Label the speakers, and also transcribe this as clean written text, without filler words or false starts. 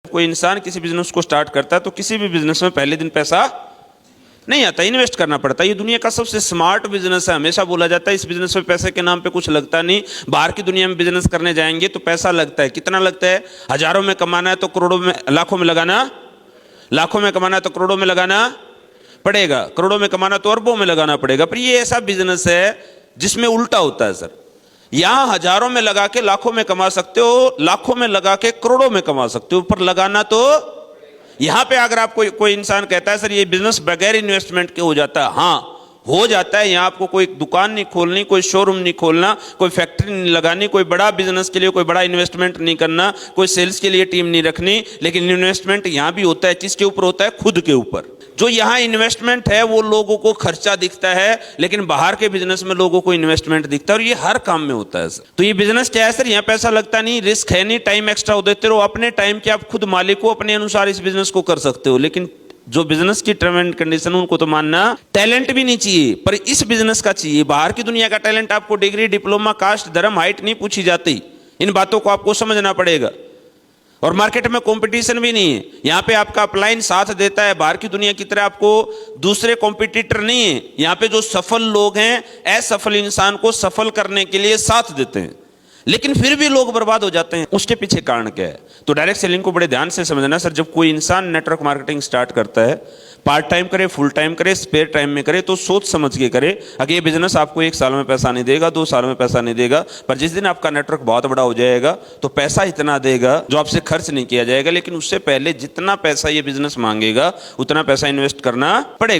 Speaker 1: कोई इंसान किसी बिजनेस को स्टार्ट करता है तो किसी भी बिजनेस में पहले दिन पैसा नहीं आता, इन्वेस्ट करना पड़ता है। ये दुनिया का सबसे स्मार्ट बिजनेस है। हमेशा बोला जाता है इस बिजनेस में पैसे के नाम पे कुछ लगता नहीं। बाहर की दुनिया में बिजनेस करने जाएंगे तो पैसा लगता है। कितना लगता है? हजारों में कमाना है तो करोड़ों में, लाखों में लगाना, लाखों में कमाना है तो करोड़ों में लगाना पड़ेगा, करोड़ों में कमाना तो अरबों में लगाना पड़ेगा। पर ये ऐसा बिजनेस है जिसमें उल्टा होता है सर। यहां हजारों में लगा के लाखों में कमा सकते हो, लाखों में लगा के करोड़ों में कमा सकते हो, पर लगाना तो यहां पे अगर आपको कोई इंसान कहता है सर ये बिजनेस बगैर इन्वेस्टमेंट के हो जाता है, हाँ हो जाता है। यहां आपको कोई दुकान नहीं खोलनी, कोई शोरूम नहीं खोलना, कोई फैक्ट्री नहीं लगानी, कोई बड़ा बिजनेस के लिए कोई बड़ा इन्वेस्टमेंट नहीं करना, कोई सेल्स के लिए टीम नहीं रखनी। लेकिन इन्वेस्टमेंट यहां भी होता है। किसके ऊपर होता है? खुद के ऊपर। जो यहां इन्वेस्टमेंट है वो लोगों को खर्चा दिखता है, लेकिन बाहर के बिजनेस में लोगों को इन्वेस्टमेंट दिखता है, और ये हर काम में होता है सर। तो ये बिजनेस क्या है सर? यहाँ पैसा लगता नहीं, रिस्क है नहीं, टाइम एक्स्ट्रा देते रहो। अपने टाइम के आप खुद मालिक हो, अपने अनुसार इस बिजनेस को कर सकते हो। लेकिन जो बिजनेस की टर्म एंड कंडीशन उनको तो मानना। टैलेंट भी नहीं चाहिए, पर इस बिजनेस का चाहिए। बाहर की दुनिया का टैलेंट आपको डिग्री, डिप्लोमा, कास्ट, धर्म, हाइट नहीं पूछी जाती। इन बातों को आपको समझना पड़ेगा। और मार्केट में कंपटीशन भी नहीं है। यहां पे आपका अपलाइन साथ देता है। बाहर की दुनिया की तरह आपको दूसरे कॉम्पिटिटर नहीं है। यहां पे जो सफल लोग हैं असफल इंसान को सफल करने के लिए साथ देते हैं, लेकिन फिर भी लोग बर्बाद हो जाते हैं। उसके पीछे कारण क्या है? तो डायरेक्ट सेलिंग को बड़े ध्यान से समझना सर। जब कोई इंसान नेटवर्क मार्केटिंग स्टार्ट करता है, पार्ट टाइम करे, फुल टाइम करे, स्पेयर टाइम में करे, तो सोच समझ के करे। अगर ये बिजनेस आपको 1 साल में पैसा नहीं देगा, 2 साल में पैसा नहीं देगा, पर जिस दिन आपका नेटवर्क बहुत बड़ा हो जाएगा तो पैसा इतना देगा जो आपसे खर्च नहीं किया जाएगा। लेकिन उससे पहले जितना पैसा ये बिजनेस मांगेगा उतना पैसा इन्वेस्ट करना पड़ेगा।